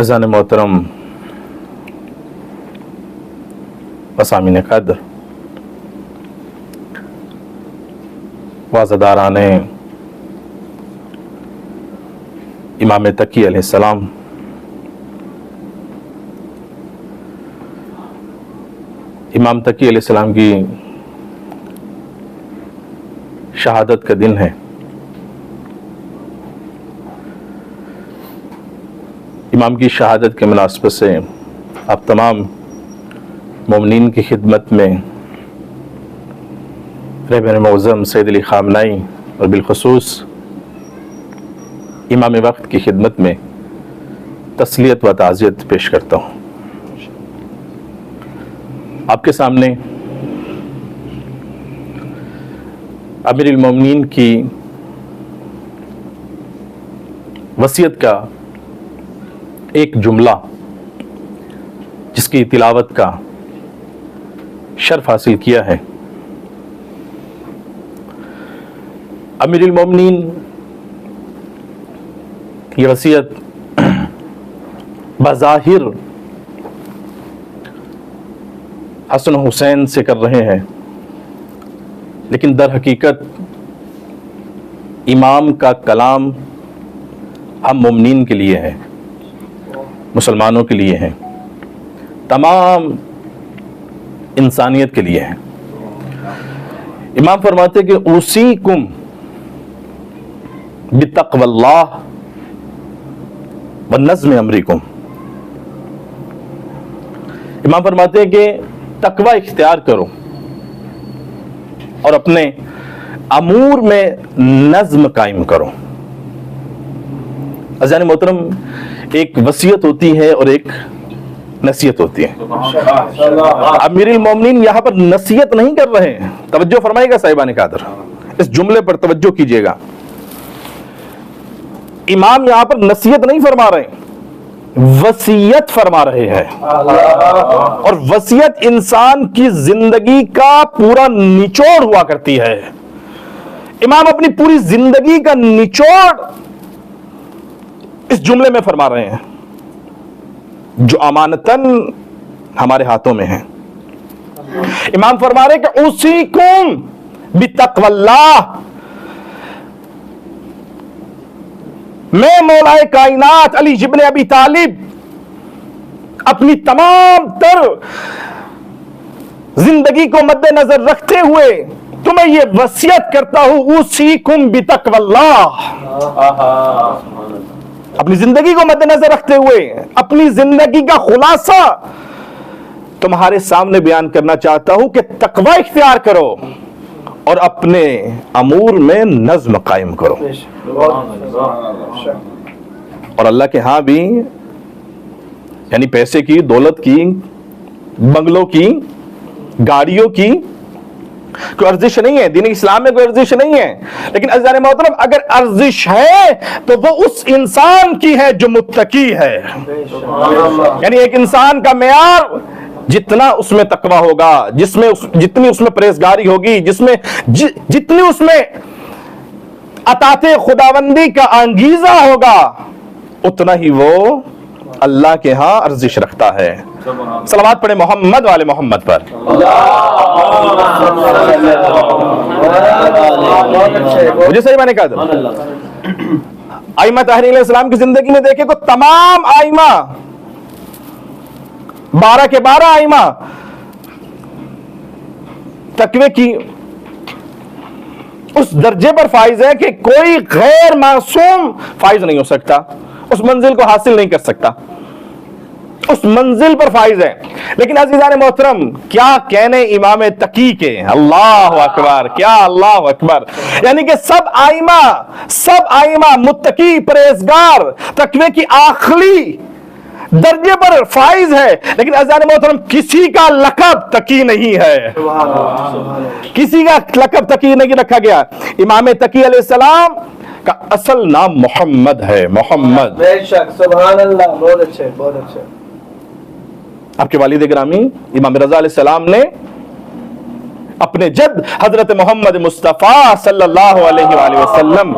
अज़ान मोहतरम वसामिन कद्र वाज़दारान इमाम तकी अलैहिस्सलाम इमाम तकी अलैहिस्सलाम की शहादत का दिन है। इमाम की शहादत के मुनासबत से आप तमाम मोमिनीन की खिदमत में रहबर मौज़म सैयद अली ख़ामनाई और बिलख़ुसूस इमाम वक्त की खिदमत में तस्लियत व ताज़ियत पेश करता हूँ। आपके सामने अमीरुल मोमिनीन की वसीयत का एक जुमला जिसकी तिलावत का शर्फ हासिल किया है। अमीरुल मोमिनीन की वसीयत बज़ाहिर हसन हुसैन से कर रहे हैं, लेकिन दर हकीकत इमाम का कलाम हम मोमिनीन के लिए है, मुसलमानों के लिए है, तमाम इंसानियत के लिए है। इमाम फरमाते कि उसीकुम बितक़वल्लाह व नज़्म अमरिकुम। इमाम फरमाते हैं कि तकवा इख्तियार करो और अपने अमूर में नज़्म कायम करो। अज़ान मोहतरम, एक वसीयत होती है और एक नसीहत होती है। अमीरुल मोमिनीन यहाँ पर नसीहत नहीं कर रहे हैं, तवज्जो फरमाइएगा साहिबान कादर, इस जुमले पर तवज्जो कीजिएगा। इमाम यहाँ पर नसीहत नहीं फरमा रहे, वसीयत फरमा रहे हैं। और वसीयत इंसान की जिंदगी का पूरा निचोड़ हुआ करती है। इमाम अपनी पूरी जिंदगी का निचोड़ इस जुमले में फरमा रहे हैं, जो अमानतन हमारे हाथों में है। इमाम फरमा रहे कि उसीकुम बितक़वल्लाह, मैं मौलाए कायनात अली इब्न अबी तालिब अपनी तमाम तर जिंदगी को मद्देनजर रखते हुए तुम्हें यह वसीयत करता हूं, उसीकुम बितक़वल्लाह। अपनी जिंदगी को मद्देनजर रखते हुए अपनी जिंदगी का खुलासा तुम्हारे सामने बयान करना चाहता हूं कि तकवा इख्तियार करो और अपने अमूर में नज़्म कायम करो। और अल्लाह के यहां भी यानी पैसे की, दौलत की, बंगलों की, गाड़ियों की कोई अर्जिश नहीं है, दीन इस्लाम में कोई अर्जिश नहीं है। लेकिन अज़ीज़ान मोहतरम, अगर अर्जिश है तो वो उस इंसान की है जो मुत्तकी है। यानी एक इंसान का मेयार जितना उसमें तकवा होगा, जितनी उसमें परहेजगारी होगी, जितनी उसमें अताते खुदाबंदी का अंगीजा होगा, उतना ही वो अल्लाह के यहां अर्जिश रखता है। सलावत पढ़े मोहम्मद वाले मोहम्मद पर। मुझे सही मैंने कहा था। आइमा ताहरीर इस्लाम की जिंदगी में देखे तो तमाम आइमा 12 के 12 आइमा तकवे की उस दर्जे पर फाइज है कि कोई गैर मासूम फाइज नहीं हो सकता, उस मंजिल को हासिल नहीं कर सकता, उस मंजिल पर फाइज है। लेकिन अज़ीज़ान मोहतरम, क्या कहने इमाम तकी के, अल्लाह अकबर, क्या अल्लाह अकबर। यानी कि सब आइमा मुत्तकी परहेजगार तकवे की आखिरी दर्जे पर फाइज है। लेकिन अज़ीज़ान मोहतरम, किसी का लक़ब तकी नहीं है, किसी का लक़ब तकी नहीं रखा गया। इमाम तकी अलैहिस्सलाम का असल नाम मोहम्मद है, मोहम्मद। बेशक, सुभान अल्लाह, बहुत अच्छे, बहुत अच्छे। आपके वालिद गिरामी इमाम रज़ा अलैहिस्सलाम ने अपने जद हजरत मोहम्मद मुस्तफ़ा सल्लल्लाहु अलैहि वसल्लम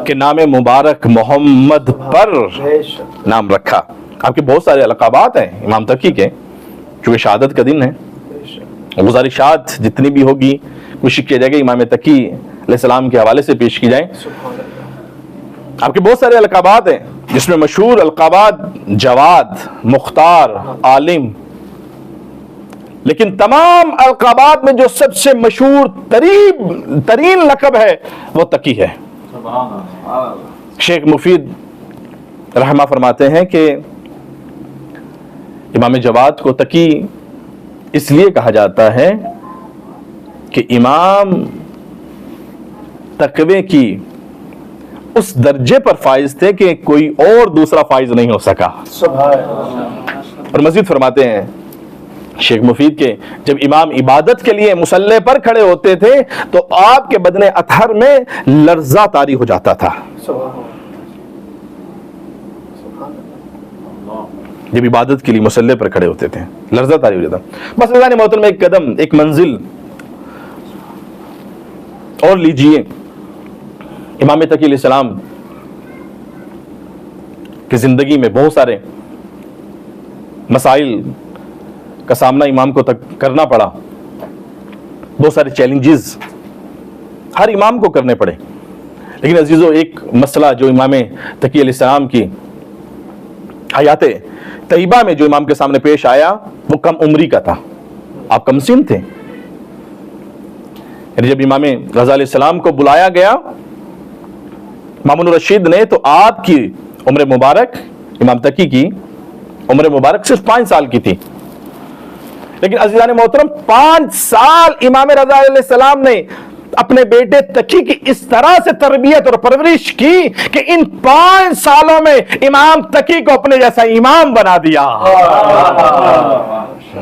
के नाम मुबारक मोहम्मद पर नाम रखा। आपके बहुत सारे अलक़ाबात हैं इमाम तकी के, चूँकि शहादत का दिन है, गुज़ारिशात जितनी भी होगी कोशिश किया जाएगा इमाम तकी अलैहिस्सलाम के हवाले से पेश की जाए। आपके बहुत सारे अलक़ाबात हैं, जिसमें मशहूर अलक़ाबात जवाद, मुख्तार, आलिम। लेकिन तमाम अलक़ाबात में जो सबसे मशहूर तरीन लक़ब है वो तकी है। शेख मुफीद रहमा फरमाते हैं कि इमाम जवाद को तकी इसलिए कहा जाता है कि इमाम तकवे की उस दर्जे पर फाइज थे कि कोई और दूसरा फाइज नहीं हो सका। और मजीद फरमाते हैं शेख मुफीद के, जब इमाम इबादत के लिए मुसल्ले पर खड़े होते थे तो आपके बदने अतहर में लर्जा तारी हो जाता था। जब इबादत के लिए मुसल्ले पर खड़े होते थे लर्जा तारी हो जाता। बस अल्लाह ने मोहतरम एक कदम, एक मंजिल और लीजिए। इमाम तकी अलैहिस्सलाम की जिंदगी में बहुत सारे मसाइल का सामना इमाम को तक करना पड़ा, बहुत सारे चैलेंजेस हर इमाम को करने पड़े। लेकिन अजीजों, एक मसला जो इमाम तकी अलैहिस्सलाम की हयात तैयबा में जो इमाम के सामने पेश आया वो कम उम्री का था। आप कमसिन थे। जब इमाम रज़ा अलैहिस्सलाम को बुलाया गया मामून रशीद ने, तो आपकी उम्र मुबारक, इमाम तकी की उम्र मुबारक सिर्फ 5 साल की थी। लेकिन अज़ीज़ान मोहतरम, 5 साल इमाम रज़ा अलैहिस्सलाम ने अपने बेटे तकी की इस तरह से तरबियत और परवरिश की कि इन 5 सालों में इमाम तकी को अपने जैसा इमाम बना दिया।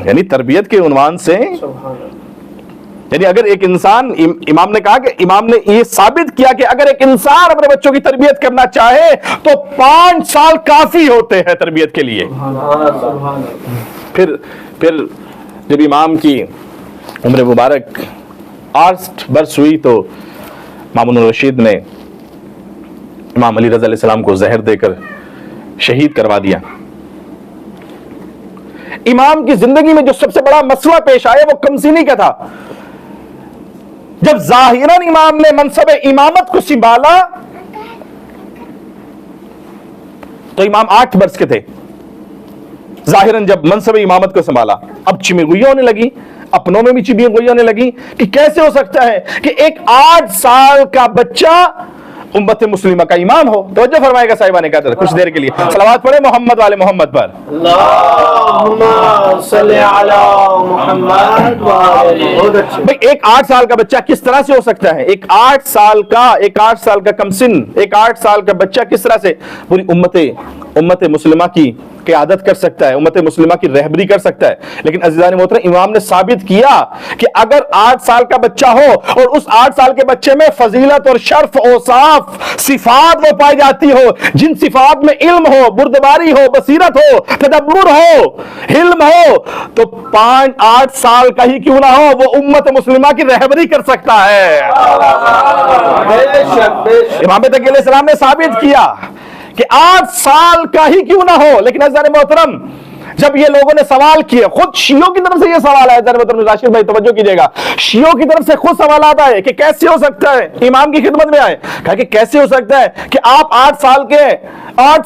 यानी तरबियत के उन्वान से, यानी अगर एक इंसान, इमाम ने कहा कि इमाम ने ये साबित किया कि अगर एक इंसान अपने बच्चों की तरबियत करना चाहे तो 5 साल काफी होते हैं तरबियत के लिए। फिर जब इमाम की उम्र मुबारक 8 वर्ष हुई तो मामून रशीद ने इमाम अली रज़ा अलैहिस्सलाम को जहर देकर शहीद करवा दिया। इमाम की जिंदगी में जो सबसे बड़ा मसला पेश आया वो कमसिनी का था। जब जाहिरन इमाम ने मनसब इमामत को संभाला तो इमाम 8 वर्ष के थे। जाहिरन जब मनसब इमामत को संभाला, अब चिमगुई होने लगी, अपनों में भी चिमगुई होने लगी कि कैसे हो सकता है कि एक 8 साल का बच्चा उम्मत मुस्लिमा का इमाम हो। तवज्जो फरमाएगा साहिबा ने कहा कुछ देर के लिए सलावत पढ़े मोहम्मद वाले मोहम्मद पर। अल्लाहुम्मा सल्ली अला मुहम्मद व आले। बहुत अच्छे। भाई एक 8 साल का बच्चा किस तरह से हो सकता है? एक 8 साल का कमसिन, एक 8 साल का बच्चा किस तरह से पूरी उम्मत मुस्लिमा की क़यादत कर सकता है, उम्मत मुस्लिमा की रहबरी कर सकता है? लेकिन अज़ीज़ान मोहतरम, इमाम ने साबित किया कि अगर 8 साल का बच्चा हो और उस 8 साल के बच्चे में फजीलत और शर्फ औसाफ सिफात वो पाई जाती हो, जिन सिफात में इल्म हो, बुर्दबारी हो, बसीरत हो, तदब्बुर हो, हिल्म हो, तो 8 साल का ही क्यों ना हो, वो उम्मत मुस्लिमा की रहबरी कर सकता है। इमाम तकी अलैहिस्सलाम ने साबित किया कि 8 साल का ही क्यों ना हो। लेकिन अज़ीज़ान मोहतरम, जब ये लोगों ने सवाल किए, खुद शियों की तरफ से ये सवाल आया, राशिद भाई तवज्जो कीजिएगा, शियों की तरफ से खुद सवाल आता है कि कैसे हो सकता है, इमाम की खिदमत में आए, कहा कि कैसे हो सकता है कि आप 8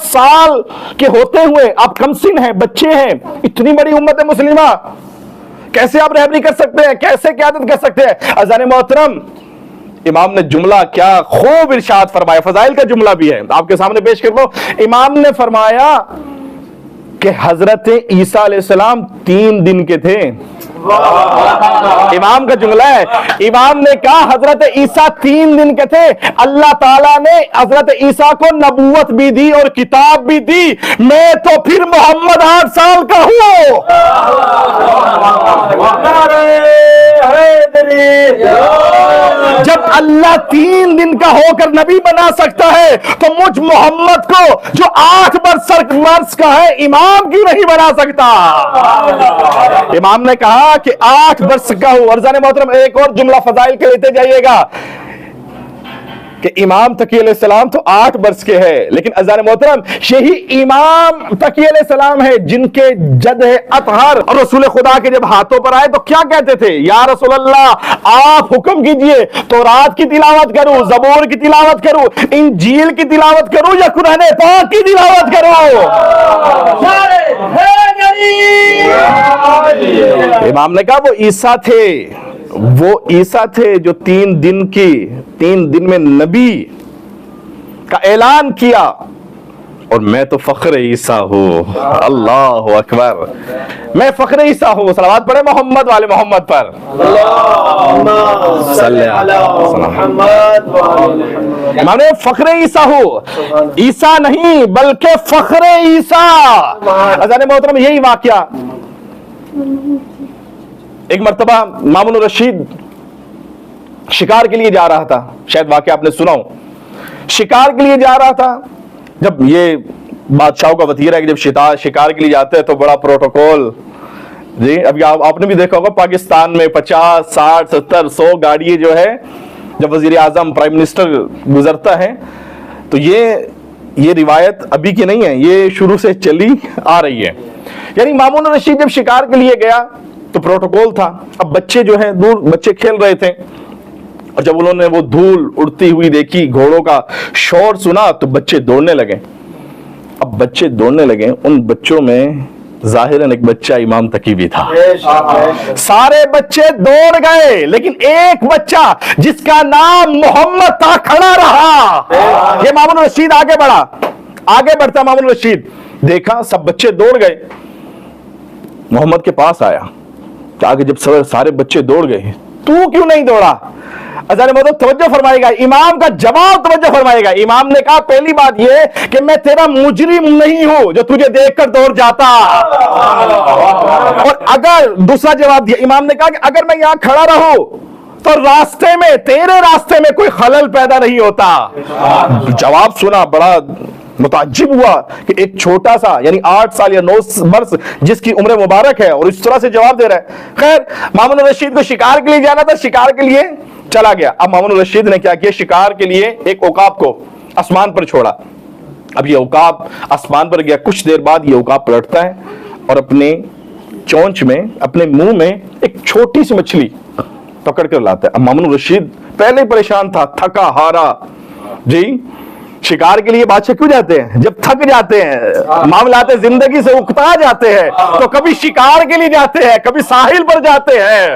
साल के होते हुए आप कमसिन हैं, बच्चे हैं, इतनी बड़ी उम्मत मुस्लिमा, कैसे आप रहबरी कर सकते हैं, कैसे क़यादत कर सकते हैं? अज़ीज़ान मोहतरम, इमाम ने जुमला क्या खूब इरशाद फरमाया, फजाइल का जुमला भी है, आपके सामने पेश कर दो। इमाम ने फरमाया कि हजरत ईसा अलैहिस्सलाम 3 दिन के थे। इमाम का जुमला है, इमाम ने कहा हजरत ईसा 3 दिन के थे। अल्लाह ताला ने हजरत ईसा को नबूवत भी दी और किताब भी दी, मैं तो फिर मोहम्मद 8 साल का हूं। जब अल्लाह 3 दिन का होकर नबी बना सकता है, तो मुझ मोहम्मद को जो 8 वर्ष का है, इमाम क्यों नहीं बना सकता? इमाम ने कहा कि 8 वर्ष का हूं। अज़ीज़ान मोहतरम, एक और जुमला फजाइल के लेते जाइएगा कि इमाम तकी अलैहिस्सलाम तो 8 वर्ष के हैं, लेकिन अज़ीज़ान मोहतरम, यही इमाम तकी अलैहिस्सलाम है जिनके जद है अतहर और रसूल खुदा के जब हाथों पर आए तो क्या कहते थे? या रसूल अल्लाह, आप हुक्म कीजिए, तौरात की तिलावत करूं, ज़बूर की तिलावत करूं, इंजील की तिलावत करूं या कुरान पाक की तिलावत करूं? इमाम ने कहा वो ईसा थे जो 3 दिन में नबी का ऐलान किया, और मैं तो फख्र ईसा हूं। अल्लाह अकबर, मैं फख्र ईसा हूं। सलावत पढ़े मोहम्मद वाले मोहम्मद पर। इमाम ने फख्र ईसा हूं, ईसा नहीं बल्कि फख्र ईसा। अज़ान मोहतरम, यही वाकया एक मर्तबा मामून रशीद शिकार के लिए जा रहा था, शायद वाकया आपने सुना हो। शिकार के लिए जा रहा था, जब ये बादशाहों का वतीरा है कि जब शिकार के लिए जाते हैं तो बड़ा प्रोटोकॉल जी। अभी आपने भी देखा होगा पाकिस्तान में 50, 60, 70, 100 गाड़ियां जो है, जब वजीर आजम प्राइम मिनिस्टर गुजरता है, तो ये रिवायत अभी की नहीं है, ये शुरू से चली आ रही है। यानी मामून रशीद जब शिकार के लिए गया तो प्रोटोकॉल था। अब बच्चे जो है दूर बच्चे खेल रहे थे, और जब उन्होंने वो धूल उड़ती हुई देखी, घोड़ों का शोर सुना, तो बच्चे दौड़ने लगे। अब बच्चे दौड़ने लगे, उन बच्चों में जाहिरन एक बच्चा इमाम तकी भी था। सारे बच्चे दौड़ गए, लेकिन एक बच्चा जिसका नाम मोहम्मद था खड़ा रहा। ये मामून रशीद आगे बढ़ता मामून रशीद देखा सब बच्चे दौड़ गए, मोहम्मद के पास आया, आगे जब सारे बच्चे दौड़ गए, तू क्यों नहीं दौड़ा? अज़ान मोहतरम तवज्जो फरमाएगा, इमाम का जवाब तवज्जो फरमाएगा। इमाम ने कहा पहली बात यह कि मैं तेरा मुजरिम नहीं हूं जो तुझे देखकर दौड़ जाता। और अगर दूसरा जवाब दिया, इमाम ने कहा कि अगर मैं यहां खड़ा रहूं तो तेरे रास्ते में कोई खलल पैदा नहीं होता। जवाब सुना बड़ा मुताज्जिब हुआ कि एक छोटा सा यानी 8 साल या 9 वर्ष जिसकी उम्र मुबारक है और इस तरह से जवाब दे रहा है। खैर, मामून रशीद को शिकार के लिए जाना था, शिकार के लिए चला गया। अब मामून रशीद ने क्या किया, शिकार के लिए एक औकाब को आसमान पर छोड़ा। अब ये औकाब आसमान पर गया, कुछ देर बाद ये औकाब पलटता है और अपने चोंच में, अपने मुंह में एक छोटी सी मछली पकड़ कर लाता है। अब मामून रशीद पहले परेशान था, थका हारा जी। शिकार के लिए बादशाह क्यों जाते हैं? जब थक जाते हैं, मामलाते जिंदगी से उकता जाते हैं, तो कभी शिकार के लिए जाते हैं, कभी साहिल पर जाते हैं।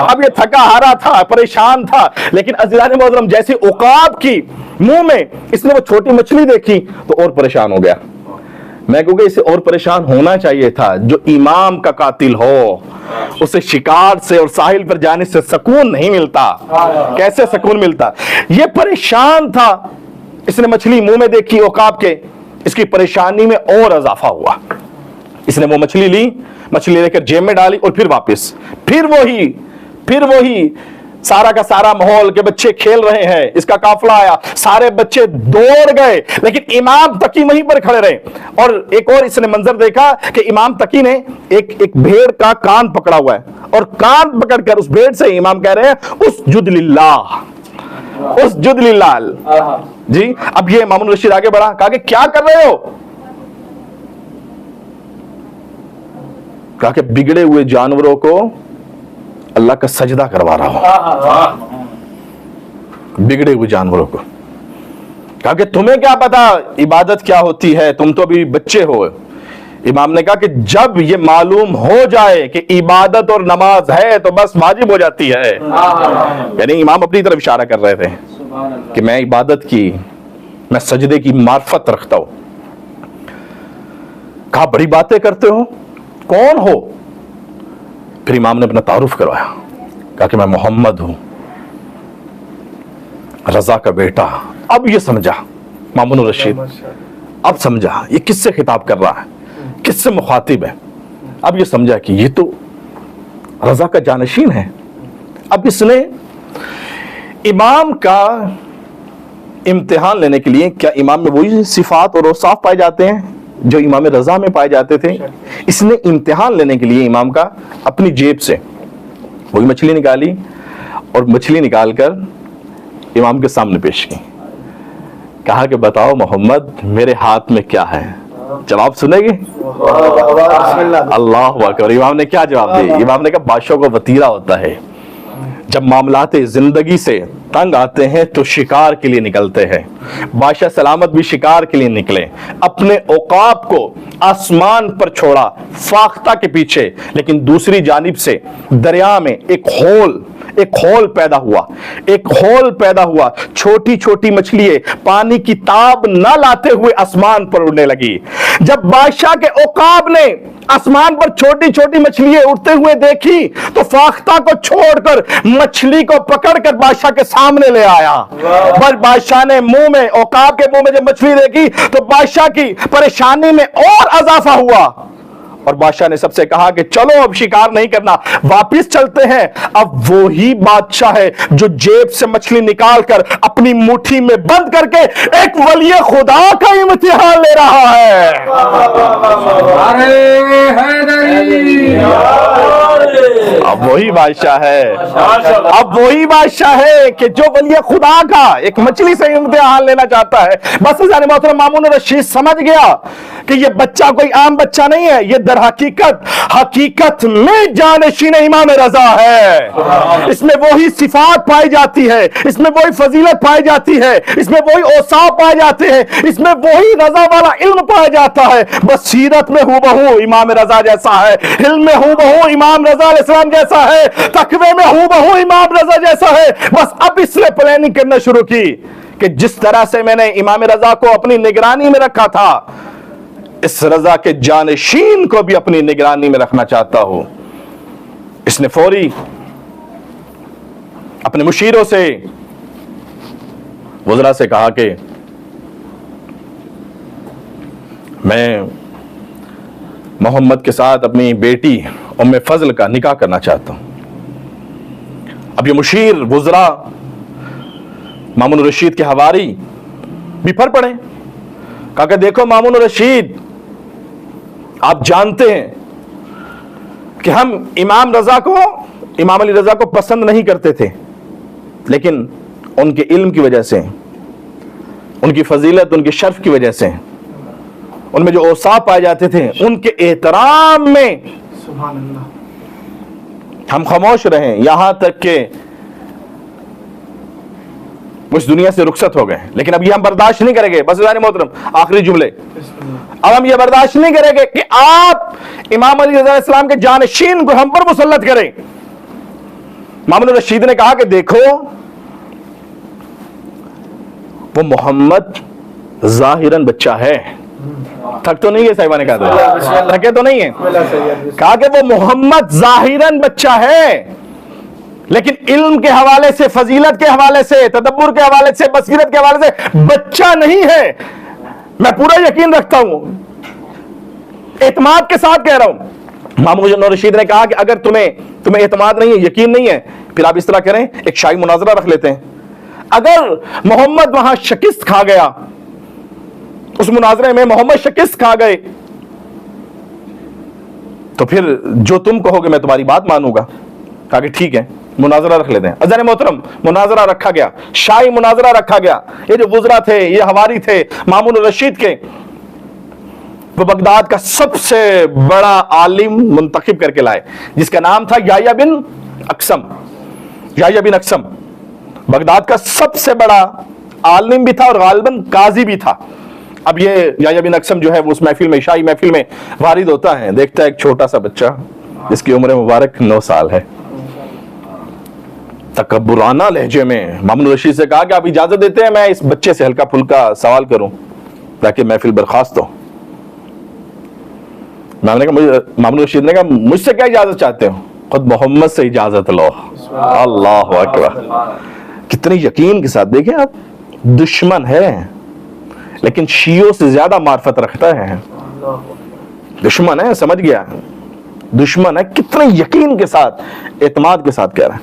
अब ये थका हारा था, परेशान था, लेकिन अज़ीज़ान मोहतरम जैसे औकाब की मुंह में इसने वो छोटी मछली देखी तो और परेशान हो गया। मैं कहूँगा इसे और परेशान होना चाहिए था। जो इमाम का कातिल हो उसे शिकार से और साहिल पर जाने से सुकून नहीं मिलता। कैसे सुकून मिलता? ये परेशान था, इसने मछली मुंह में देखी औकाब के, इसकी परेशानी में और इजाफा हुआ। इसने वो मछली ली, मछली लेकर जेब में डाली और फिर वापस फिर वही सारा का सारा माहौल के बच्चे खेल रहे हैं, इसका काफला आया, सारे बच्चे दौड़ गए, लेकिन इमाम तकी वहीं पर खड़े रहे। और एक और इसने मंजर देखा कि इमाम तकी ने एक भेड़ का कान पकड़ा हुआ है और कान पकड़कर उस भेड़ से इमाम कह रहे हैं उसजुद लिल्लाह, उसजुद लिल्लाह जी। अब ये मामून रशीद आगे बढ़ा, कहा कि क्या कर रहे हो? कहा कि बिगड़े हुए जानवरों को अल्लाह का सजदा करवा रहा हूं। बिगड़े हुए जानवरों को। कहा कि तुम्हें क्या पता इबादत क्या होती है, तुम तो अभी बच्चे हो। इमाम ने कहा कि जब ये मालूम हो जाए कि इबादत और नमाज है तो बस वाजिब हो जाती है। यानी इमाम अपनी तरफ इशारा कर रहे थे कि मैं इबादत की, मैं सजदे की मार्फत रखता हूं। कहा बड़ी बातें करते हो, कौन हो? फिर इमाम ने अपना तारुफ करवाया, कहा कि मैं मोहम्मद हूं, रजा का बेटा। अब ये समझा मामून रशीद, अब समझा ये किससे खिताब कर रहा है, किससे मुखातिब है। अब ये समझा कि ये तो रजा का जानशीन है। अब इसने इमाम का इम्तिहान लेने के लिए, क्या इमाम में वही सिफात और औसाफ पाए जाते हैं जो इमाम रजा में पाए जाते थे? इसने इम्तिहान लेने के लिए इमाम का अपनी जेब से वही मछली निकाली और मछली निकालकर इमाम के सामने पेश की। कहा कि बताओ मोहम्मद मेरे हाथ में क्या है? जवाब सुनेगी? अल्लाह अकबर। इमाम ने क्या जवाब दिया? इमाम ने कहा बादशाह को वतीरा होता है, जब मामलाते जिंदगी से तंग आते हैं तो शिकार के लिए निकलते हैं। बादशाह सलामत भी शिकार के लिए निकले, अपने औकाब को आसमान पर छोड़ा फाख्ता के पीछे, लेकिन दूसरी जानिब से दरिया में एक होल पैदा हुआ। छोटी छोटी मछलियां पानी की ताब न लाते हुए आसमान पर उड़ने लगी। जब बादशाह के औकाब ने आसमान पर छोटी छोटी मछलियां उड़ते हुए देखी तो फाख्ता को छोड़कर मछली को पकड़कर बादशाह के सामने ले आया। पर बादशाह ने औकाब के मुंह में जब मछली देखी तो बादशाह की परेशानी में और इजाफा हुआ और बादशाह ने सबसे कहा कि चलो अब शिकार नहीं करना, वापिस चलते हैं। अब वो ही बादशाह है जो जेब से मछली निकालकर अपनी मुट्ठी में बंद करके एक वलिय खुदा का इम्तिहान ले रहा है। अब वही बादशाह है कि जो वलिय खुदा का एक मछली से इम्तिहान लेना चाहता है। बस मोहतरम मामून रशीद समझ गया कि ये बच्चा कोई आम बच्चा नहीं है, ये दर हकीकत में जानशीन इमाम रजा है। इसमें वही सिफात पाई जाती है, इसमें वही फजीलत पाई जाती है, इसमें वही औसाफ पाए जाते हैं, इसमें वही रजा वाला इल्म पाया जाता है। बस सीरत में हूबहू इमाम रजा जैसा है, इल्म में हूबहू इमाम रजा अलैहिस्सलाम जैसा है, तकवे में हूबहू इमाम रजा जैसा है। बस अब इसने प्लानिंग करना शुरू की कि जिस तरह से मैंने इमाम रजा को अपनी निगरानी में रखा था, इस रजा के जानशीन को भी अपनी निगरानी में रखना चाहता हूं। इसने फौरी अपने मुशीरों से, वज़रा से कहा कि मैं मोहम्मद के साथ अपनी बेटी उम्मे फजल का निकाह करना चाहता हूं। अब ये मुशीर वज़रा मामून रशीद के हवारी बिफर पड़े। कहा कि देखो मामून रशीद, आप जानते हैं कि हम इमाम अली रजा को पसंद नहीं करते थे, लेकिन उनके इल्म की वजह से, उनकी फजीलत, उनकी शर्फ की वजह से, उनमें जो औसाफ पाए जाते थे, उनके एहतराम में सुभान अल्लाह हम खामोश रहे, यहां तक कि उस दुनिया से रुखसत हो गए। लेकिन अब ये हम बर्दाश्त नहीं करेंगे। बस मोहतरम आखिरी जुमले, अब हम ये बर्दाश्त नहीं करेंगे कि आप इमाम अली रज़ा इस्लाम के जानशीन को हम पर मुसल्लत करें। मामून रशीद ने कहा कि देखो, वो मोहम्मद जाहिरन बच्चा है। थक तो नहीं है साहिबा ने कहा, थके तो नहीं है, कहा कि वो मोहम्मद जाहिरन बच्चा है, लेकिन इल्म के हवाले से, फजीलत के हवाले से, तदब्बुर के हवाले से, बसीरत के हवाले से बच्चा नहीं है। मैं पूरा यकीन रखता हूं, एतमाद के साथ कह रहा हूं। इमाम मुहज्जिद रशीद ने कहा कि अगर तुम्हें एतमाद नहीं है, यकीन नहीं है, फिर आप इस तरह करें, एक शाही मुनाजरा रख लेते हैं। अगर मोहम्मद वहां शिकस्त खा गया, उस मुनाजरे में मोहम्मद शिकस्त खा गए, तो फिर जो तुम कहोगे मैं तुम्हारी बात मानूंगा। कहा कि ठीक है, मुनाजरा रख लेते हैं। अज़ान मोहतरम, मुनाजरा रखा गया, शाही मुनाजरा रखा गया। ये जो वुज़रा थे, ये हवारी थे मामून रशीद के, वो बगदाद का सबसे बड़ा आलिम मुंतखब करके लाए, जिसका नाम था याह्या बिन अक्सम। याह्या बिन अक्सम बगदाद का सबसे बड़ा आलिम भी था और गालिबन काजी भी था। अब ये याह्या बिन अक्सम जो है वो उस महफिल में, शाही महफिल में वारिद होता है, देखता है एक छोटा सा बच्चा जिसकी उम्र मुबारक 9 साल है। तकब्बुराना लहजे में मामून रशीद से कहा कि आप इजाजत देते हैं मैं इस बच्चे से हल्का फुल्का सवाल करूं ताकि महफिल बर्खास्त हो। मामून रशीद ने कहा मुझसे क्या इजाजत चाहते हो, खुद मोहम्मद से इजाजत लो। अल्लाह अकबर, कितने यकीन के साथ। देखें आप, दुश्मन है लेकिन शियों से ज्यादा मार्फत रखता है। दुश्मन है, समझ गया, दुश्मन है, कितने यकीन के साथ, एतमाद के साथ कह रहा है।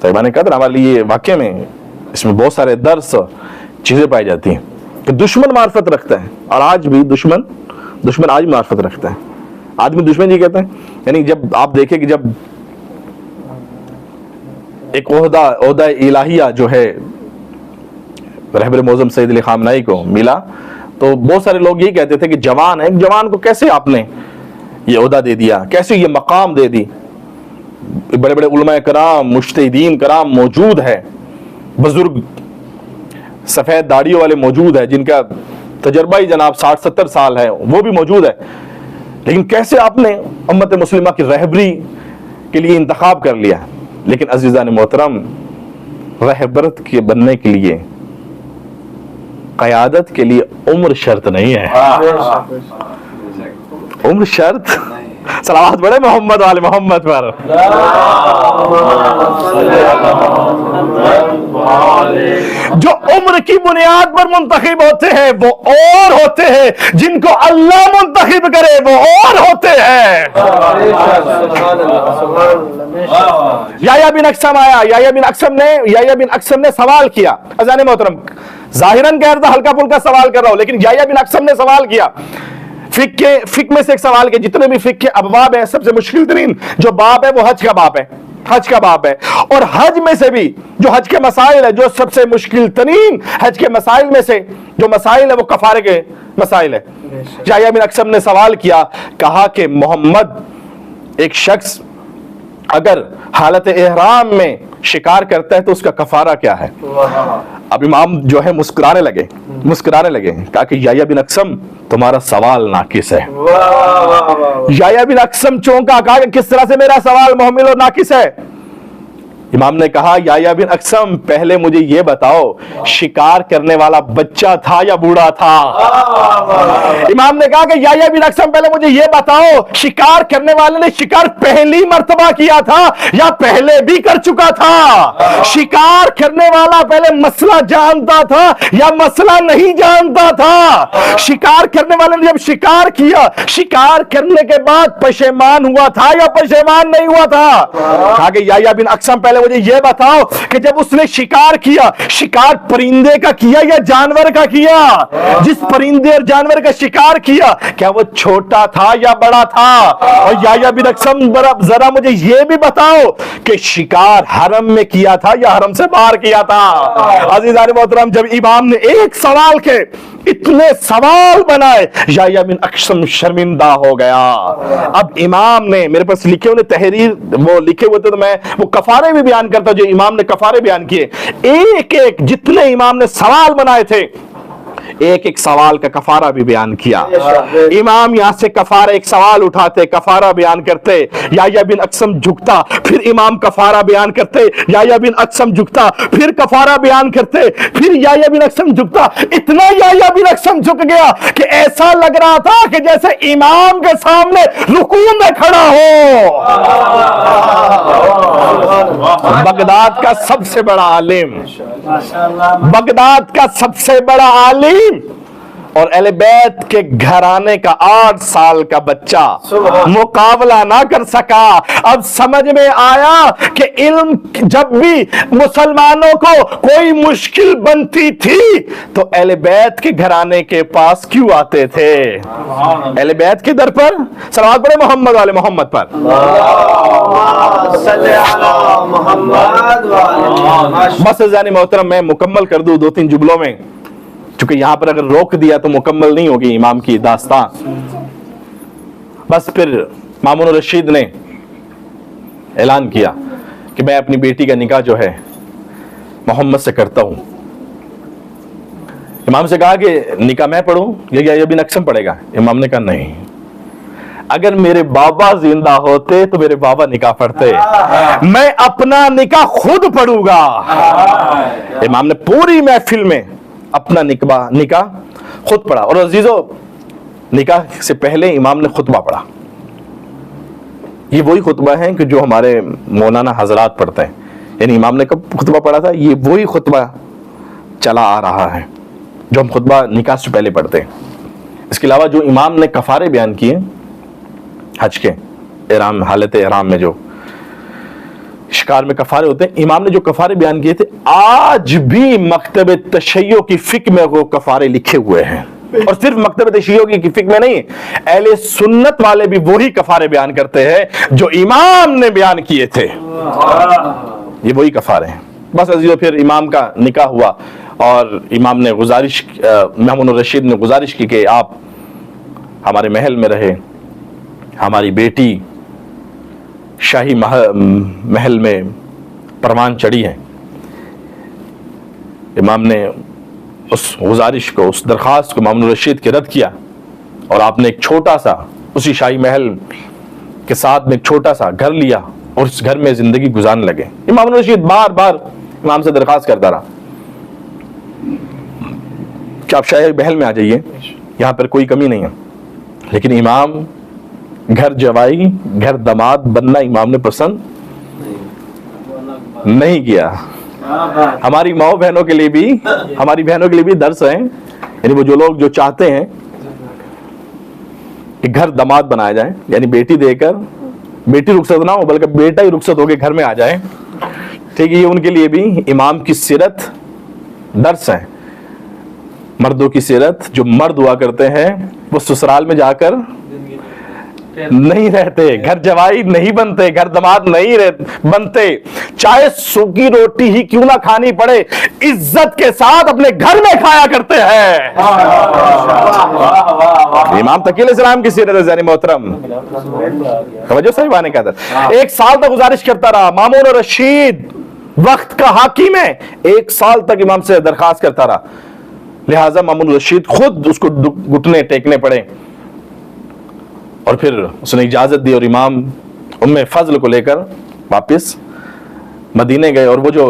साहिबान कदर हमारे लिए वाकई में इसमें बहुत सारे दर्स चीजें पाई जाती हैं कि दुश्मन मार्फत रखता है, और आज भी दुश्मन आज भी मार्फत रखता है। आदमी दुश्मन जी कहते हैं, यानी जब आप देखें कि जब एक ओहदा इलाहिया जो है रहबर मौज़म सैयद अली खामनाई को मिला, तो बहुत सारे लोग यही कहते थे कि जवान है, जवान को कैसे आपने ये ओहदा दे दिया, कैसे ये मकाम दे दी। बड़े बड़े उलमा कराम, मुज्तहिदीन कराम मौजूद है, बुजुर्ग सफेद दाढ़ियों वाले मौजूद है, जिनका तजर्बा ही जनाब 60-70 साल है, वो भी मौजूद है, लेकिन कैसे आपने उम्मत मुस्लिमा की रहबरी के लिए इंतखाब कर लिया। लेकिन अजीज़ान मोहतरम, रहबरत के बनने के लिए, क़यादत के लिए उम्र शर्त नहीं है। उम्र शर्त, सलावत बड़े मोहम्मद वाले मोहम्मद पर। जो उम्र की बुनियाद पर मुंतखब होते हैं वो और होते हैं, जिनको अल्लाह मुंतखब करे वो और होते हैं। याह्या बिन अक्सम आया, याह्या बिन अक्सम ने सवाल किया। अज़ान मोहतरम, जाहिरन कह रहा था हल्का फुल्का सवाल कर रहा हूं, लेकिन याह्या बिन अक्सम ने सवाल किया। फिक में से एक सवाल के, जितने भी फिक के अबवाब है, सबसे मुश्किल तरीन जो बाब है वो हज का बाब है, हज का बाब है। और हज में से भी जो हज के मसाइल है, जो सबसे मुश्किल तरीन हज के मसाइल में से जो मसाइल है वो कफारे के मसाइल है। याह्या बिन अक्सम ने सवाल किया, कहा कि मोहम्मद, एक शख्स अगर हालत एहराम में शिकार करता है तो उसका कफारा क्या है। अब इमाम जो है मुस्कुराने लगे, कहा कि याह्या बिन अक्सम तुम्हारा सवाल नाकिस है। याह्या बिन अक्सम चौंका, कहा कि किस तरह से मेरा सवाल मुहम्मिल और नाकिस है। इमाम ने कहा, याह्या बिन अक्सम पहले मुझे यह बताओ, शिकार करने वाला बच्चा था या बूढ़ा था। इमाम ने कहा कि याह्या बिन अक्सम पहले मुझे यह बताओ, शिकार करने वाले ने शिकार पहली मर्तबा किया था या पहले भी कर चुका था। शिकार करने वाला पहले मसला जानता था या मसला नहीं जानता था। शिकार करने वाले ने जब शिकार किया, शिकार करने के बाद पशेमान हुआ था या पशेमान नहीं हुआ था। कहा कि याह्या बिन अक्सम पहले मुझे यह बताओ कि जब उसने शिकार किया, शिकार परिंदे का किया या जानवर का किया। जिस परिंदे और जानवर का शिकार किया, क्या वो छोटा था या बड़ा था। और याह्या बिन अक्सम जरा मुझे यह भी बताओ कि शिकार हरम में किया था या हरम से बाहर किया था। अज़ीज़ान मोहतरम, जब इमाम ने एक सवाल के इतने सवाल बनाए, याह्या बिन अक्सम शर्मिंदा हो गया। अब इमाम ने, मेरे पास लिखे हुए तहरीर वो लिखे हुए थे, तो मैं वो कफारे भी बयान करता जो इमाम ने कफारे बयान किए। एक एक जितने इमाम ने सवाल बनाए थे, एक एक सवाल का कफारा भी बयान किया। इमाम यहां से कफारा, एक सवाल उठाते, कफारा बयान करते, याह्या बिन अक्सम झुकता, फिर इमाम कफारा बयान करते, याह्या बिन अक्सम झुकता, फिर कफारा बयान करते, फिर याह्या बिन अक्सम झुकता। इतना याह्या बिन अक्सम झुक गया कि ऐसा लग रहा था कि जैसे इमाम के सामने रुकू में खड़ा हो। बगदाद का सबसे बड़ा आलिम, बगदाद का सबसे बड़ा आलिम और अहले बैत के घराने का 8 साल का बच्चा मुकाबला ना कर सका। अब समझ में आया कि इल्म जब भी मुसलमानों को कोई मुश्किल बनती थी तो अहले बैत के घराने के पास क्यों आते थे? अहले बैत के दर पर सलावत पढ़े मोहम्मद वाले मोहम्मद पर। बस जानी मोहतरम, मैं मुकम्मल कर दूं 2-3 जुमलों में, क्योंकि यहां पर अगर रोक दिया तो मुकम्मल नहीं होगी इमाम की दास्तान। बस फिर मामून रशीद ने ऐलान किया कि मैं अपनी बेटी का निकाह जो है मोहम्मद से करता हूं। इमाम से कहा कि निकाह मैं पढ़ूं या ये बिन अक्सम पढ़ेगा? इमाम ने कहा नहीं, अगर मेरे बाबा जिंदा होते तो मेरे बाबा निकाह पढ़ते, मैं अपना निकाह खुद पढ़ूंगा। इमाम ने पूरी महफिल में अपना निकाह खुद पढ़ा। और अजीजों, निकाह से पहले इमाम ने खुतबा पढ़ा। ये वही खुतबा है कि जो हमारे मौलाना हजरात पढ़ते हैं। यानी इमाम ने कब खुतबा पढ़ा था? ये वही खुतबा चला आ रहा है जो हम खुतबा निकाह से पहले पढ़ते हैं। इसके अलावा जो इमाम ने कफारे बयान किए हज के इहराम, हालत इहराम में जो शिकार में कफारे होते हैं, इमाम ने जो कफारे बयान किए थे आज भी मकतब तशय्यो की फिक्र में वो कफारे लिखे हुए हैं। और सिर्फ मकतब तशय्यो की फिक्र में नहीं, अहले सुन्नत वाले भी वही कफारे बयान करते हैं जो इमाम ने बयान किए थे। ये वही कफारे हैं। बस अजीजों, फिर इमाम का निकाह हुआ और इमाम ने गुजारिश, मामून रशीद ने गुजारिश की कि आप हमारे महल में रहे, हमारी बेटी शाही महल में परवान चढ़ी है। इमाम ने उस गुजारिश को, उस दरख्वास्त को मामून रशीद के रद्द किया और आपने एक छोटा सा, उसी शाही महल के साथ में एक छोटा सा घर लिया और उस घर में जिंदगी गुजारने लगे। मामून रशीद बार बार इमाम से दरख्वास्त करता रहा कि आप शाही महल में आ जाइए, यहाँ पर कोई कमी नहीं है। लेकिन इमाम घर जवाई, घर दामाद बनना इमाम ने पसंद नहीं किया। हमारी माओ बहनों के लिए भी, हमारी बहनों के लिए भी दर्स है। यानी वो जो लोग जो चाहते हैं कि घर दामाद बनाया जाए, यानी बेटी देकर बेटी रुखसत ना हो बल्कि बेटा ही रुखसत होकर घर में आ जाए, ठीक है, ये उनके लिए भी इमाम की सीरत दर्स है। मर्दों की सीरत, जो मर्द हुआ करते हैं वो ससुराल में जाकर नहीं रहते, घर जवाई नहीं बनते, घर दामाद नहीं बनते, चाहे सूखी रोटी ही क्यों ना खानी पड़े, इज्जत के साथ अपने घर में खाया करते हैं। इमाम तकील इस्लाम की सीरत है जानी मोहतरम, समझो सही बात नहीं कहता। 1 साल तक गुजारिश करता रहा मामून रशीद, वक्त का हाकिम है, 1 साल तक इमाम से दरखास्त करता रहा। लिहाजा मामून रशीद खुद उसको घुटने टेकने पड़े और फिर उसने इजाजत दी और इमाम उम्मे फजल को लेकर वापस मदीने गए। और वो जो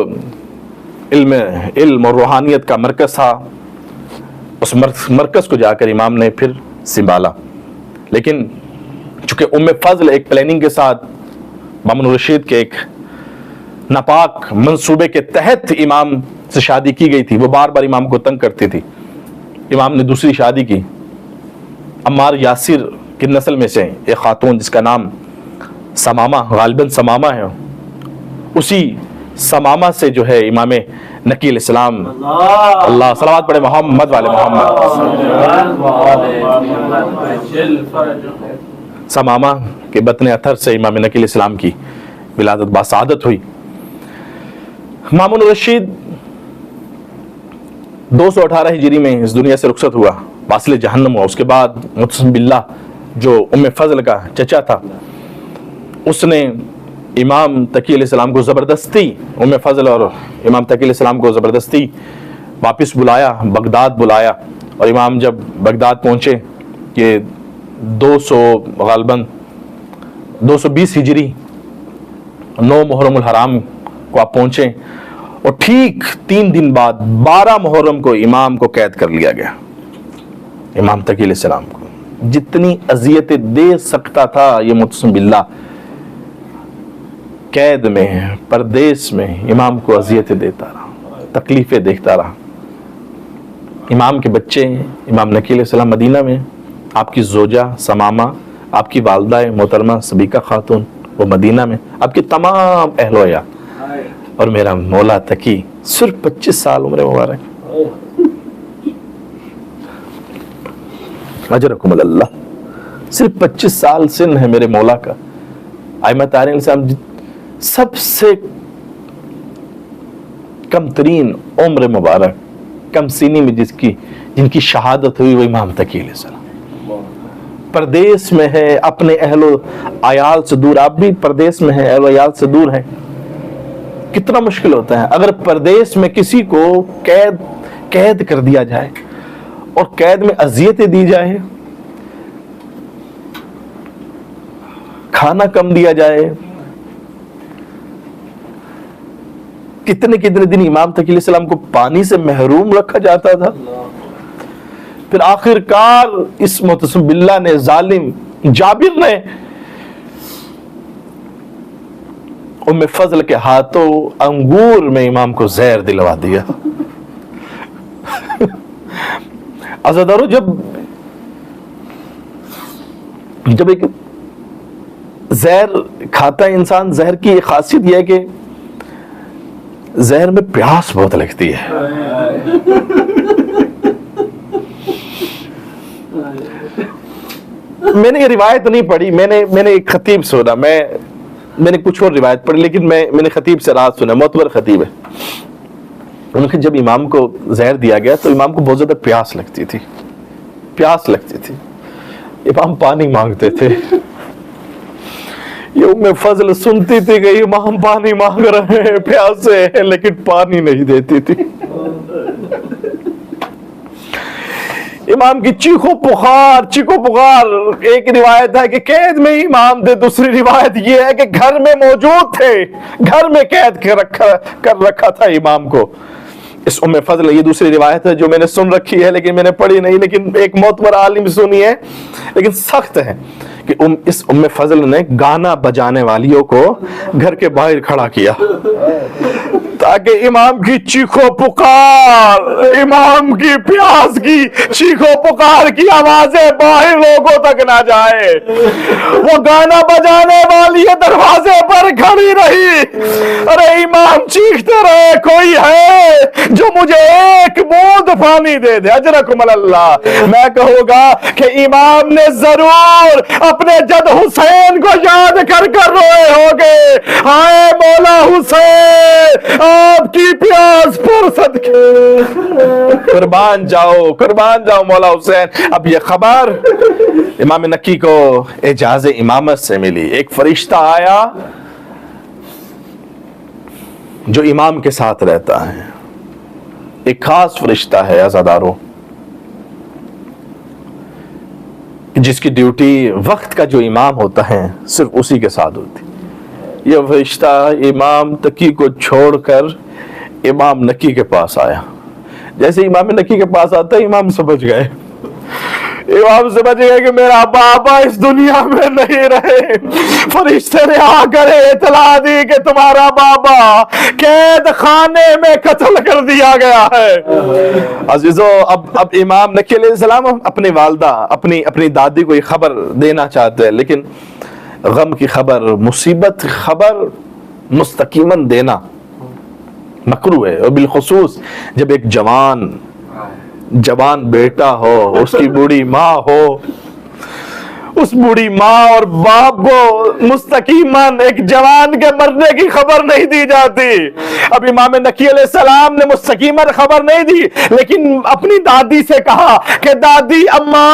इल्म और रूहानियत का मरकज था, उस मरकज को जाकर इमाम ने फिर संभाला। लेकिन चूंकि उम्मे फजल एक प्लानिंग के साथ मामून रशीद के एक नापाक मंसूबे के तहत इमाम से शादी की गई थी, वो बार बार इमाम को तंग करती थी। इमाम ने दूसरी शादी की, अम्मार यासिर की नस्ल में से एक खातून जिसका नाम समामा, गालिबन समामा है, उसी समामा से जो है इमाम नकील इस्लाम, अल्लाह सलावत पढ़े मोहम्मद वाले मोहम्मद, समामा के बतन अथर से इमाम नकील इस्लाम की विलादत बासादत हुई। मामून रशीद 218 हिजरी में इस दुनिया से रुखसत हुआ, वासिल जहन्नम हुआ। उसके बाद मुतसिम बिल्लाह जो उम्मे फजल का चचा था, उसने इमाम तकील इस्लाम को ज़बरदस्ती, उम्मे फजल और इमाम तकील इस्लाम को ज़बरदस्ती वापस बुलाया, बगदाद बुलाया और इमाम जब बगदाद पहुंचे कि 200 गालबन 220 हिजरी 9 मुहर्रम हराम को आप पहुंचे, और ठीक 3 दिन बाद 12 मुहर्रम को इमाम को कैद कर लिया गया। इमाम तकी अलैहिस्सलाम को जितनी अजियतें दे सकता था ये मुतसिम बिल्लाह, कैद में परदेश में इमाम को अजियतें देता रहा, तकलीफें देखता रहा। इमाम के बच्चे इमाम नकी अलैहिस्सलाम मदीना में, आपकी जोजा समामा, आपकी वालदा मोहतरमा सबीका खातून वो मदीना में, आपके तमाम अहलोया, और मेरा मौला तकी सिर्फ 25 साल उम्र मुबारक। अजरकुम अल्लाह, सिर्फ 25 साल सिन है मेरे मौला का। आइमा तारीख साहब सबसे कम तरीन उम्र मुबारक, कम सीनी में जिनकी शहादत हुई वो इमाम तकी अलैहिस्सलाम परदेश में है, अपने अहलो आयाल से दूर। आप भी परदेश में है, अहलो आयाल से दूर है। कितना मुश्किल होता है अगर परदेश में किसी को कैद कर दिया जाए और कैद में अजियतें दी जाए, खाना कम दिया जाए। कितने कितने दिन इमाम तकी अलैहिस्सलाम को पानी से महरूम रखा जाता था। फिर आखिरकार इस मुतसिम बिल्लाह ने, जालिम जाबिर ने उम्मे फजल के हाथों अंगूर में इमाम को जहर दिलवा दिया। अज़ादारों, जब एक जहर खाता है इंसान, जहर की खासियत यह है कि जहर में प्यास बहुत लगती है। मैंने ये रिवायत नहीं पढ़ी, मैंने एक खतीब सुना, मैंने कुछ और रिवायत पढ़ी, लेकिन मैंने खतीब से रात सुना, मोतबर खतीब है। उनके जब इमाम को जहर दिया गया तो इमाम को बहुत ज्यादा प्यास लगती थी। इमाम पानी मांगते थे। ये उम्मे फजल सुनती थी कि इमाम पानी मांग रहे हैं, प्यासे हैं, लेकिन पानी नहीं देती थी। इमाम की चीखो पुकार। एक रिवायत है कि कैद में इमाम थे, दूसरी रिवायत यह है कि घर में मौजूद थे, घर में कैद कर रखा था इमाम को। इस उम्मे फजल, ये दूसरी रिवायत है जो मैंने सुन रखी है लेकिन मैंने पढ़ी नहीं, लेकिन एक मोतबर आलिम सुनी है, लेकिन सख्त है कि इस उम्मे फजल ने गाना बजाने वालियों को घर के बाहर खड़ा किया ताकि इमाम की चीखो पुकार, इमाम की प्यास की चीखो पुकार की आवाजें बाहर लोगों तक ना जाए। वो गाना बजाने वाली दरवाजे पर खड़ी रही। अरे इमाम चीखते रहे, कोई है जो मुझे एक बूंद पानी दे दे। अजरकुम अल्लाह। मैं कहूंगा कि इमाम ने जरूर अपने जद हुसैन को याद कर रोए होंगे। हाय मौला हुसैन, आपकी प्यास पर सदके कुर्बान जाओ मौला हुसैन। अब ये खबर इमाम नकी को एजाज़े इमामत से मिली। एक फरिश्ता आया जो इमाम के साथ रहता है, एक खास फरिश्ता है अज़ादारों, जिसकी ड्यूटी वक्त का जो इमाम होता है सिर्फ उसी के साथ होती। यह फरिश्ता इमाम तकी को छोड़कर इमाम नकी के पास आया। जैसे इमाम नकी के पास आता है, इमाम समझ गए कि मेरा बाबा इस दुनिया में नहीं रहे। फरिश्ते ने आकर इतला दी कि तुम्हारा बाबा कैद खाने में कत्ल कर दिया गया है। अजीजों, अब इमाम नकी अलैहिस्सलाम अपनी वालदा, अपनी दादी को ये खबर देना चाहते हैं, लेकिन गम की खबर, मुसीबत की खबर मुस्तकीमन देना मकरू है। और बिलखुसूस जब एक जवान बेटा हो, उसकी बूढ़ी माँ हो, उस बूढ़ी माँ और बाप को मुस्तकीमन एक जवान के मरने की खबर नहीं दी जाती। अब इमाम नकी अलैहिस्सलाम ने मुस्तकीमन खबर नहीं दी, लेकिन अपनी दादी से कहा कि दादी अम्मा,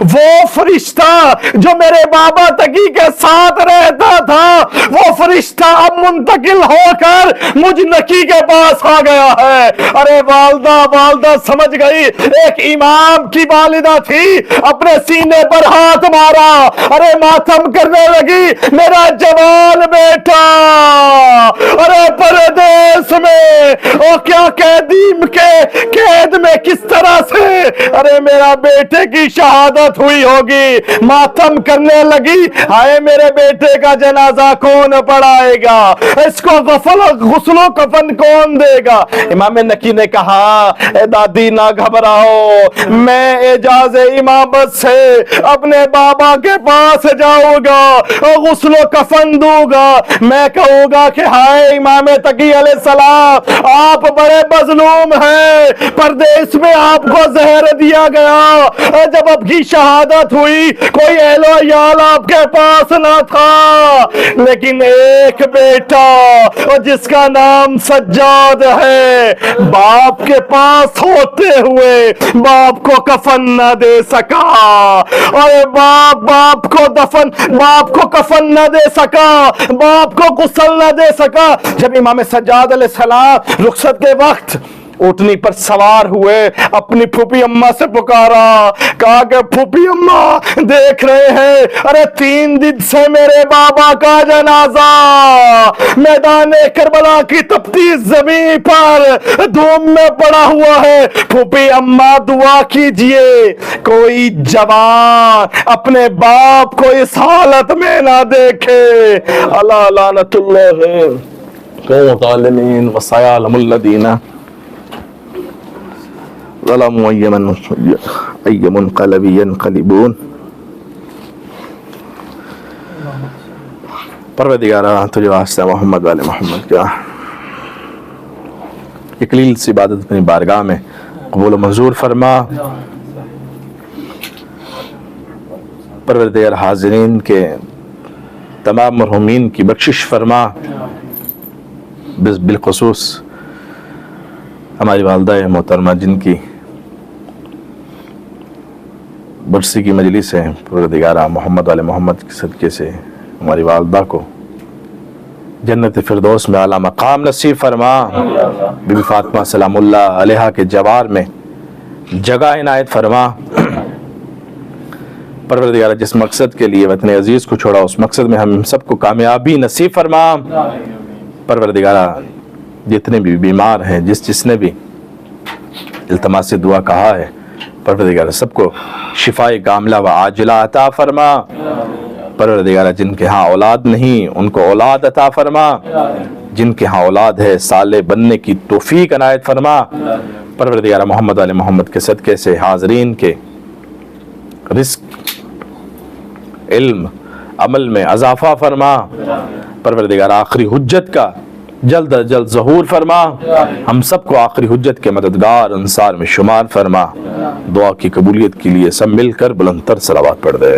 वो फरिश्ता जो मेरे बाबा तकी के साथ रहता था, वो फरिश्ता अब मुंतकिल होकर मुझ नकी के पास आ गया है। अरे वालदा समझ गई, एक इमाम की वालिदा थी, अपने सीने पर हाथ मारा, अरे मातम करने लगी, मेरा जवान बेटा, अरे परदेश में ओ क्या कैदी के कैद में किस तरह से अरे मेरा बेटे की शहादत हुई होगी। मातम करने लगी, हाय मेरे बेटे का जनाजा कौन पढ़ाएगा, इसको गुस्लो कफन कौन देगा। इमाम नकी ने कहा, ए दादी ना घबराओ, मैं एजाज़े इमामत से अपने बाबा के पास जाऊंगा और गुस्लो कफन दूंगा। मैं कहूंगा कि हाय इमाम तकी अलैहिस्सलाम, आप बड़े मजलूम हैं, परदेश में आपको जहर दिया गया, जब आपकी शहादत हुई कोई एहलो याल आपके पास ना था, लेकिन एक बेटा और जिसका नाम सज्जाद है, बाप के पास होते हुए बाप को कफन न दे सका, और बाप को कफन न दे सका, बाप को गुस्ल न दे सका। जब इमाम सज्जाद अलैहिस्सलाम रुखसत के वक्त ऊँटनी पर सवार हुए, अपनी फूफी अम्मा से पुकारा, कहा कि फूफी अम्मा देख रहे हैं, अरे 3 दिन से मेरे बाबा का जनाजा मैदान करबला की तपती जमीन पर धूम में पड़ा हुआ है। फूफी अम्मा दुआ कीजिए कोई जवान अपने बाप को इस हालत में ना देखे। अल्लाह लानतुल्लाह कौम ज़ालिमीन व सयालमुल्लदीना परवरदिगारा तुझे वास्ते मोहम्मद वाले मोहम्मद क्या इकलील सी इबादत अपनी बारगाह में कबूल मंजूर फरमा। परवरदिगार हाज़रीन के तमाम मरहूमीन की बख्शिश फरमा, बिलखुसूस हमारी वालदा मोहतरमा जिनकी बरसी की मजलिस है, परवरदिगारा मोहम्मद वाले मोहम्मद के सदक़े से हमारी वालदा को जन्नत फिरदौस में आला मकाम नसीब फरमा। बीबी फातिमा सलामुल्लाह अलैहा के जवार में जगह इनायत फरमा। परवरदिगारा जिस मकसद के लिए वतन अजीज़ को छोड़ा, उस मकसद में हम सबको कामयाबी नसीब फरमा। परवरदिगारा जितने भी बीमार हैं, जिसने भी इल्तमास से दुआ कहा है, परवरदिगारा सबको शिफाए कामिला व आजिला अता फरमा। परवरदिगारा जिनके यहाँ औलाद नहीं उनको औलाद अता फरमा, जिनके यहाँ औलाद है साले बनने की तौफीक अनायत फरमा। परवरदिगारा मोहम्मद वाले मोहम्मद के सदक़े से हाज़रीन के रिस्क, इल्म, अमल में अज़ाफ़ा फरमा। परवरदिगारा आखिरी हुज्जत का जल्द अज जल्द ज़हूर फरमा। हम सबको आखिरी हुज्जत के मददगार अंसार में शुमार फरमा। दुआ की कबूलियत के लिए सब मिलकर बुलंदतर सलावत पढ़ दे।